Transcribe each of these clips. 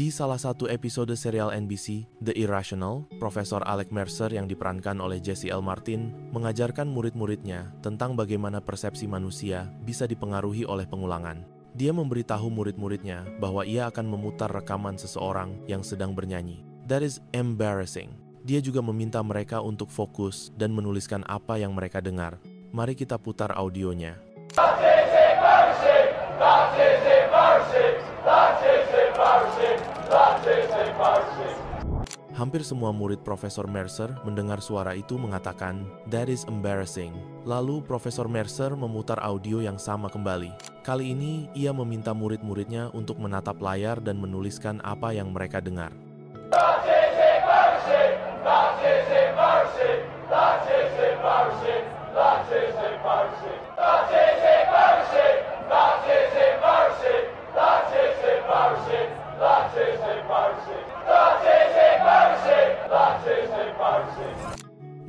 Di salah satu episode serial NBC, The Irrational, Profesor Alec Mercer yang diperankan oleh Jesse L. Martin mengajarkan murid-muridnya tentang bagaimana persepsi manusia bisa dipengaruhi oleh pengulangan. Dia memberitahu murid-muridnya bahwa ia akan memutar rekaman seseorang yang sedang bernyanyi. That is embarrassing. Dia juga meminta mereka untuk fokus dan menuliskan apa yang mereka dengar. Mari kita putar audionya. Hampir semua murid Profesor Mercer mendengar suara itu mengatakan, "That is embarrassing." Lalu Profesor Mercer memutar audio yang sama kembali. Kali ini, ia meminta murid-muridnya untuk menatap layar dan menuliskan apa yang mereka dengar. That is embarrassing! That is embarrassing! That is embarrassing! That is embarrassing! That is embarrassing! That is embarrassing! That is embarrassing! That is embarrassing! That is embarrassing! That is embarrassing!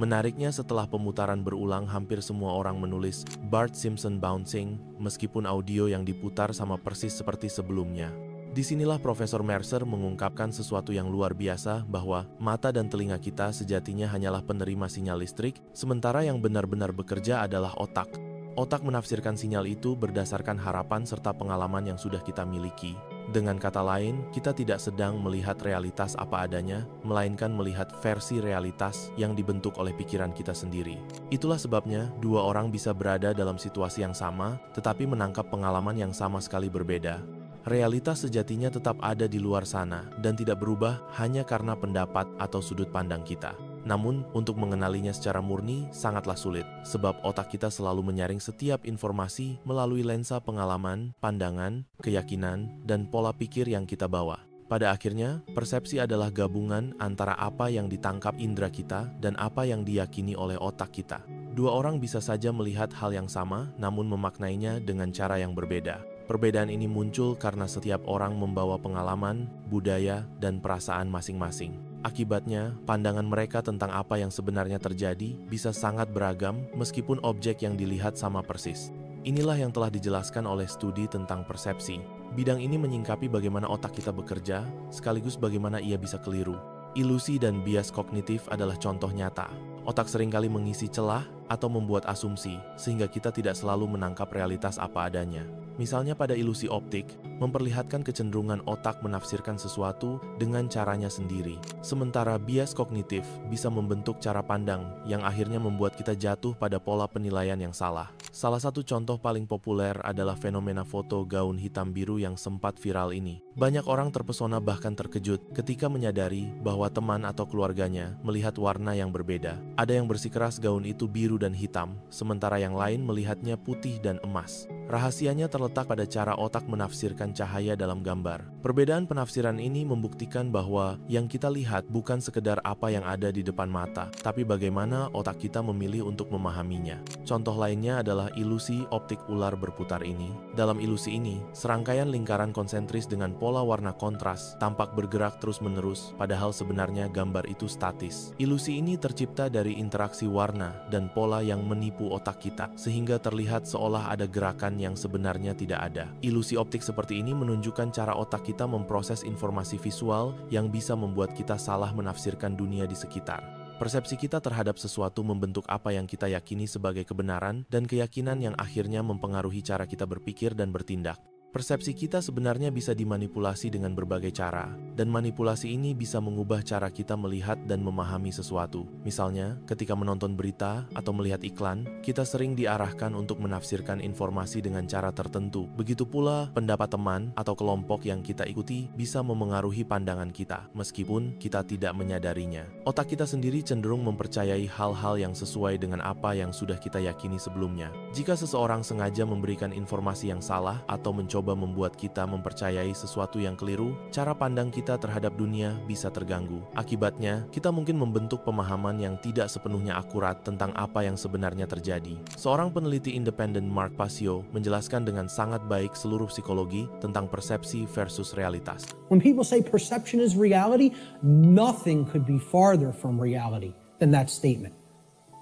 Menariknya, setelah pemutaran berulang, hampir semua orang menulis Bart Simpson bouncing, meskipun audio yang diputar sama persis seperti sebelumnya. Disinilah Profesor Mercer mengungkapkan sesuatu yang luar biasa, bahwa mata dan telinga kita sejatinya hanyalah penerima sinyal listrik, sementara yang benar-benar bekerja adalah otak. Otak menafsirkan sinyal itu berdasarkan harapan serta pengalaman yang sudah kita miliki. Dengan kata lain, kita tidak sedang melihat realitas apa adanya, melainkan melihat versi realitas yang dibentuk oleh pikiran kita sendiri. Itulah sebabnya, dua orang bisa berada dalam situasi yang sama, tetapi menangkap pengalaman yang sama sekali berbeda. Realitas sejatinya tetap ada di luar sana, dan tidak berubah hanya karena pendapat atau sudut pandang kita. Namun, untuk mengenalinya secara murni sangatlah sulit, sebab otak kita selalu menyaring setiap informasi melalui lensa pengalaman, pandangan, keyakinan, dan pola pikir yang kita bawa. Pada akhirnya, persepsi adalah gabungan antara apa yang ditangkap indera kita dan apa yang diyakini oleh otak kita. Dua orang bisa saja melihat hal yang sama, namun memaknainya dengan cara yang berbeda. Perbedaan ini muncul karena setiap orang membawa pengalaman, budaya, dan perasaan masing-masing. Akibatnya, pandangan mereka tentang apa yang sebenarnya terjadi bisa sangat beragam meskipun objek yang dilihat sama persis. Inilah yang telah dijelaskan oleh studi tentang persepsi. Bidang ini menyingkapi bagaimana otak kita bekerja, sekaligus bagaimana ia bisa keliru. Ilusi dan bias kognitif adalah contoh nyata. Otak seringkali mengisi celah atau membuat asumsi, sehingga kita tidak selalu menangkap realitas apa adanya. Misalnya pada ilusi optik, memperlihatkan kecenderungan otak menafsirkan sesuatu dengan caranya sendiri. Sementara bias kognitif bisa membentuk cara pandang yang akhirnya membuat kita jatuh pada pola penilaian yang salah. Salah satu contoh paling populer adalah fenomena foto gaun hitam biru yang sempat viral ini. Banyak orang terpesona bahkan terkejut ketika menyadari bahwa teman atau keluarganya melihat warna yang berbeda. Ada yang bersikeras gaun itu biru dan hitam, sementara yang lain melihatnya putih dan emas. Rahasianya terletak pada cara otak menafsirkan cahaya dalam gambar. Perbedaan penafsiran ini membuktikan bahwa yang kita lihat bukan sekedar apa yang ada di depan mata, tapi bagaimana otak kita memilih untuk memahaminya. Contoh lainnya adalah ilusi optik ular berputar ini. Dalam ilusi ini, serangkaian lingkaran konsentris dengan pola warna kontras tampak bergerak terus-menerus, padahal sebenarnya gambar itu statis. Ilusi ini tercipta dari interaksi warna dan pola yang menipu otak kita, sehingga terlihat seolah ada gerakan yang sebenarnya tidak ada. Ilusi optik seperti ini menunjukkan cara otak kita memproses informasi visual yang bisa membuat kita salah menafsirkan dunia di sekitar. Persepsi kita terhadap sesuatu membentuk apa yang kita yakini sebagai kebenaran dan keyakinan yang akhirnya mempengaruhi cara kita berpikir dan bertindak. Persepsi kita sebenarnya bisa dimanipulasi dengan berbagai cara, dan manipulasi ini bisa mengubah cara kita melihat dan memahami sesuatu. Misalnya, ketika menonton berita atau melihat iklan, kita sering diarahkan untuk menafsirkan informasi dengan cara tertentu. Begitu pula, pendapat teman atau kelompok yang kita ikuti bisa memengaruhi pandangan kita, meskipun kita tidak menyadarinya. Otak kita sendiri cenderung mempercayai hal-hal yang sesuai dengan apa yang sudah kita yakini sebelumnya. Jika seseorang sengaja memberikan informasi yang salah atau mencoba membuat kita mempercayai sesuatu yang keliru, cara pandang kita terhadap dunia bisa terganggu. Akibatnya, kita mungkin membentuk pemahaman yang tidak sepenuhnya akurat tentang apa yang sebenarnya terjadi. Seorang peneliti independen, Mark Passio, menjelaskan dengan sangat baik seluruh psikologi tentang persepsi versus realitas. When people say perception is reality, nothing could be farther from reality than that statement.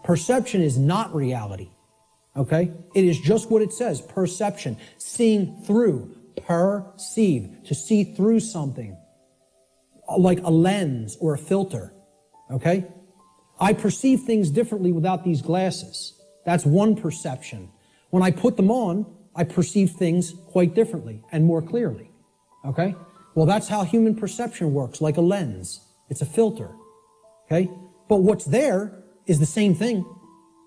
Perception is not reality. Okay? It is just what it says, perception, seeing through, perceive, to see through something. like a lens or a filter, okay? I perceive things differently without these glasses. That's one perception. When I put them on, I perceive things quite differently and more clearly, okay? Well, that's how human perception works, like a lens. It's a filter, okay? But what's there is the same thing.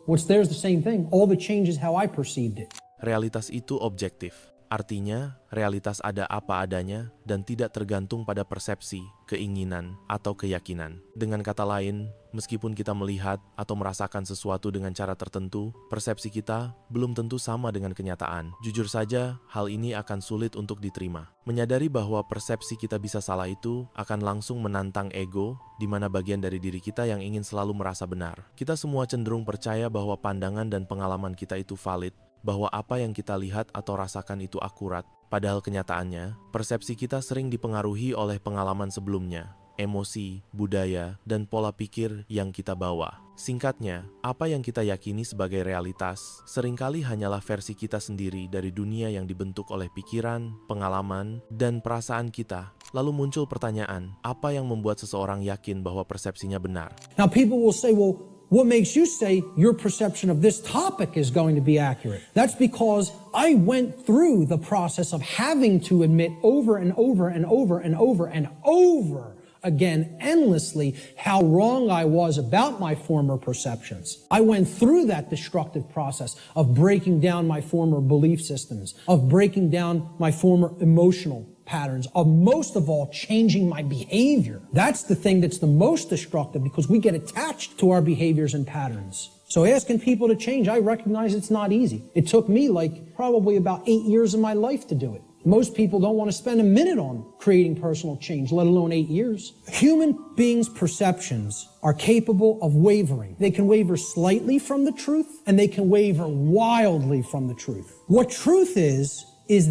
What's there is the same thing. All the change is how I perceived it. Realitas itu objektif. Artinya, realitas ada apa adanya dan tidak tergantung pada persepsi, keinginan, atau keyakinan. Dengan kata lain, meskipun kita melihat atau merasakan sesuatu dengan cara tertentu, persepsi kita belum tentu sama dengan kenyataan. Jujur saja, hal ini akan sulit untuk diterima. Menyadari bahwa persepsi kita bisa salah itu akan langsung menantang ego, di mana bagian dari diri kita yang ingin selalu merasa benar. Kita semua cenderung percaya bahwa pandangan dan pengalaman kita itu valid, bahwa apa yang kita lihat atau rasakan itu akurat. Padahal kenyataannya, persepsi kita sering dipengaruhi oleh pengalaman sebelumnya, emosi, budaya, dan pola pikir yang kita bawa. Singkatnya, apa yang kita yakini sebagai realitas seringkali hanyalah versi kita sendiri dari dunia yang dibentuk oleh pikiran, pengalaman, dan perasaan kita. Lalu muncul pertanyaan, apa yang membuat seseorang yakin bahwa persepsinya benar? Now people will say, well, what makes you say your perception of this topic is going to be accurate? That's because I went through the process of having to admit over and over and over and over and over again endlessly how wrong I was about my former perceptions. I went through that destructive process of breaking down my former belief systems, of breaking down my former emotional patterns, of most of all changing my behavior. That's the thing that's the most destructive, because we get attached to our behaviors and patterns. So asking people to change, I recognize it's not easy. It took me probably about 8 years of my life to do it. Most people don't want to spend a minute on creating personal change, let alone 8 years. Human beings' perceptions are capable of wavering. They can waver slightly from the truth, and they can waver wildly from the truth. What truth is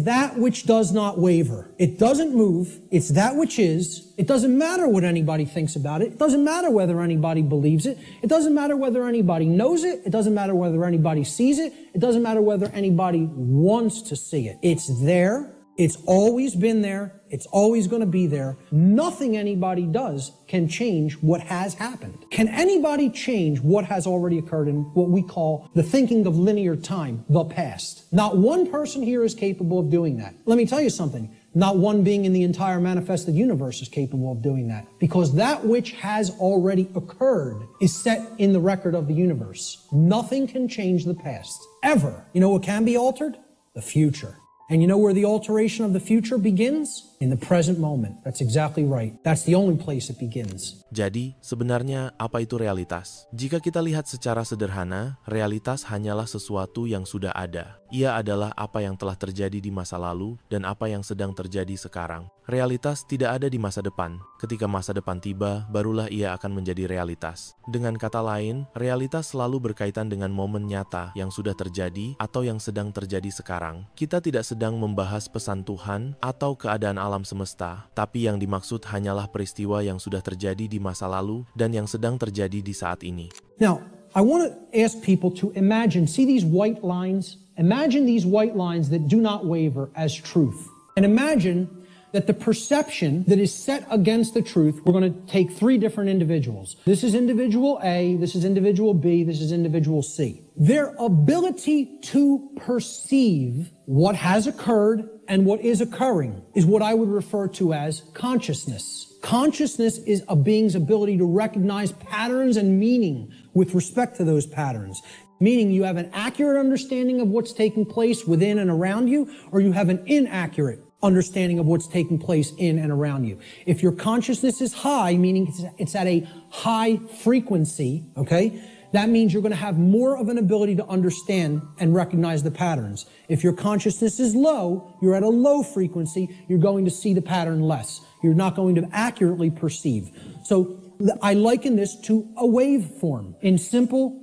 that which does not waver. It doesn't move. It's that which is. It doesn't matter what anybody thinks about it. It doesn't matter whether anybody believes it. It doesn't matter whether anybody knows it. It doesn't matter whether anybody sees it. It doesn't matter whether anybody wants to see it. It's there. It's always been there. It's always going to be there. Nothing anybody does can change what has happened. Can anybody change what has already occurred in what we call the thinking of linear time, the past? Not one person here is capable of doing that. Let me tell you something. Not one being in the entire manifested universe is capable of doing that, because that which has already occurred is set in the record of the universe. Nothing can change the past, ever. You know what can be altered? The future. And you know where the alteration of the future begins? In the present moment. That's exactly right. That's the only place it begins. Jadi, sebenarnya apa itu realitas? Jika kita lihat secara sederhana, realitas hanyalah sesuatu yang sudah ada. Ia adalah apa yang telah terjadi di masa lalu dan apa yang sedang terjadi sekarang. Realitas tidak ada di masa depan. Ketika masa depan tiba, barulah ia akan menjadi realitas. Dengan kata lain, realitas selalu berkaitan dengan momen nyata yang sudah terjadi atau yang sedang terjadi sekarang. Kita tidak sedang membahas pesan Tuhan atau keadaan alam semesta, tapi yang dimaksud hanyalah peristiwa yang sudah terjadi di masa lalu dan yang sedang terjadi di saat ini. Now, I want to ask people to imagine, see these white lines? Imagine these white lines that do not waver as truth. And imagine that the perception that is set against the truth, we're going to take 3 different individuals. This is individual A, this is individual B, this is individual C. Their ability to perceive what has occurred and what is occurring is what I would refer to as consciousness. Consciousness is a being's ability to recognize patterns and meaning with respect to those patterns. Meaning you have an accurate understanding of what's taking place within and around you, or you have an inaccurate understanding of what's taking place in and around you. If your consciousness is high, meaning it's at a high frequency, okay, that means you're going to have more of an ability to understand and recognize the patterns. If your consciousness is low, you're at a low frequency, you're going to see the pattern less. You're not going to accurately perceive. So I liken this to a waveform. In simple,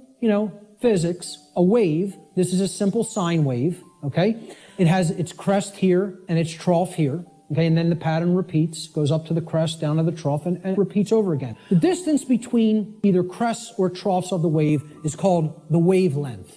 physics, a wave, this is a simple sine wave, okay? It has its crest here and its trough here, okay? And then the pattern repeats, goes up to the crest, down to the trough, and repeats over again. The distance between either crests or troughs of the wave is called the wavelength.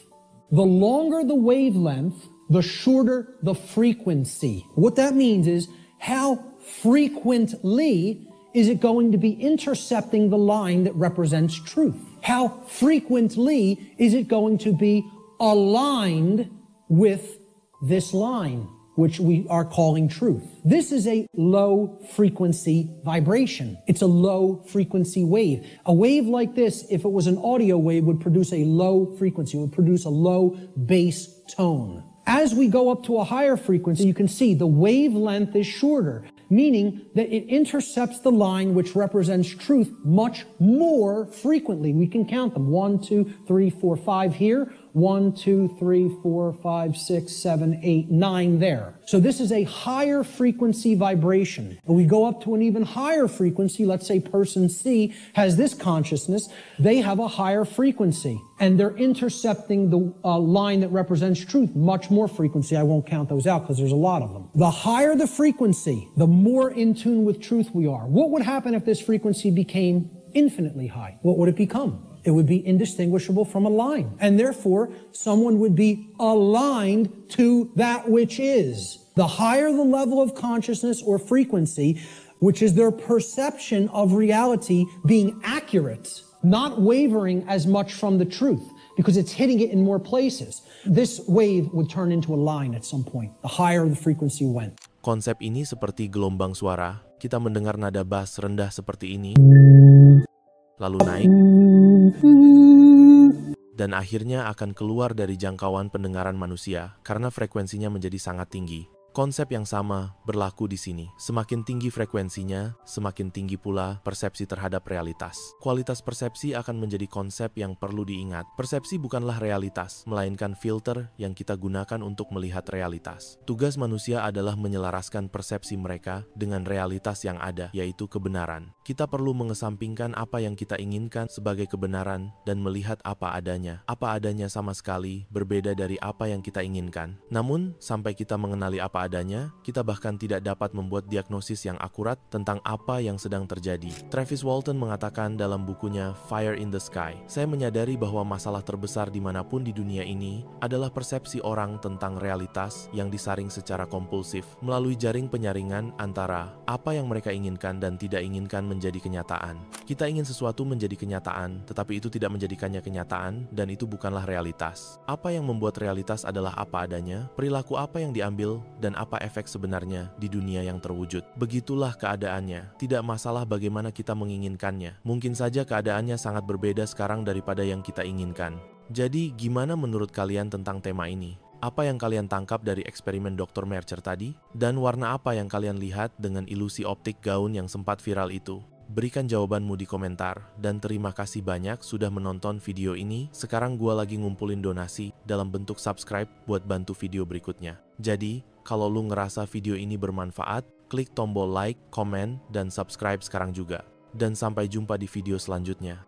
The longer the wavelength, the shorter the frequency. What that means is how frequently is it going to be intercepting the line that represents truth? How frequently is it going to be aligned with this line, which we are calling truth? This is a low frequency vibration. It's a low frequency wave. A wave like this, if it was an audio wave, would produce a low frequency, would produce a low bass tone. As we go up to a higher frequency, you can see the wavelength is shorter, meaning that it intercepts the line which represents truth much more frequently. We can count them. 1, 2, 3, 4, 5 here. 1, 2, 3, 4, 5, 6, 7, 8, 9 there. So this is a higher frequency vibration. When we go up to an even higher frequency, let's say person C has this consciousness, they have a higher frequency, and they're intercepting the line that represents truth much more frequency. I won't count those out because there's a lot of them. The higher the frequency, the more in tune with truth we are. What would happen if this frequency became infinitely high? What would it become? It would be indistinguishable from a line. And therefore, someone would be aligned to that which is. The higher the level of consciousness or frequency, which is their perception of reality being accurate, not wavering as much from the truth, because it's hitting it in more places. This wave would turn into a line at some point, the higher the frequency went. Konsep ini seperti gelombang suara. Kita mendengar nada bass rendah seperti ini, lalu naik, dan akhirnya akan keluar dari jangkauan pendengaran manusia karena frekuensinya menjadi sangat tinggi. Konsep yang sama berlaku di sini. Semakin tinggi frekuensinya, semakin tinggi pula persepsi terhadap realitas. Kualitas persepsi akan menjadi konsep yang perlu diingat. Persepsi bukanlah realitas, melainkan filter yang kita gunakan untuk melihat realitas. Tugas manusia adalah menyelaraskan persepsi mereka dengan realitas yang ada, yaitu kebenaran. Kita perlu mengesampingkan apa yang kita inginkan sebagai kebenaran dan melihat apa adanya. Apa adanya sama sekali berbeda dari apa yang kita inginkan. Namun, sampai kita mengenali apa adanya, kita bahkan tidak dapat membuat diagnosis yang akurat tentang apa yang sedang terjadi. Travis Walton mengatakan dalam bukunya Fire in the Sky, "Saya menyadari bahwa masalah terbesar dimanapun di dunia ini adalah persepsi orang tentang realitas yang disaring secara kompulsif melalui jaring penyaringan antara apa yang mereka inginkan dan tidak inginkan menjadi kenyataan. Kita ingin sesuatu menjadi kenyataan, tetapi itu tidak menjadikannya kenyataan dan itu bukanlah realitas. Apa yang membuat realitas adalah apa adanya, perilaku apa yang diambil, dan apa efek sebenarnya di dunia yang terwujud. Begitulah keadaannya. Tidak masalah bagaimana kita menginginkannya. Mungkin saja keadaannya sangat berbeda sekarang daripada yang kita inginkan." Jadi, gimana menurut kalian tentang tema ini? Apa yang kalian tangkap dari eksperimen Dr. Mercer tadi? Dan warna apa yang kalian lihat dengan ilusi optik gaun yang sempat viral itu? Berikan jawabanmu di komentar, dan terima kasih banyak sudah menonton video ini. Sekarang gua lagi ngumpulin donasi dalam bentuk subscribe buat bantu video berikutnya. Jadi, kalau lu ngerasa video ini bermanfaat, klik tombol like, komen, dan subscribe sekarang juga. Dan sampai jumpa di video selanjutnya.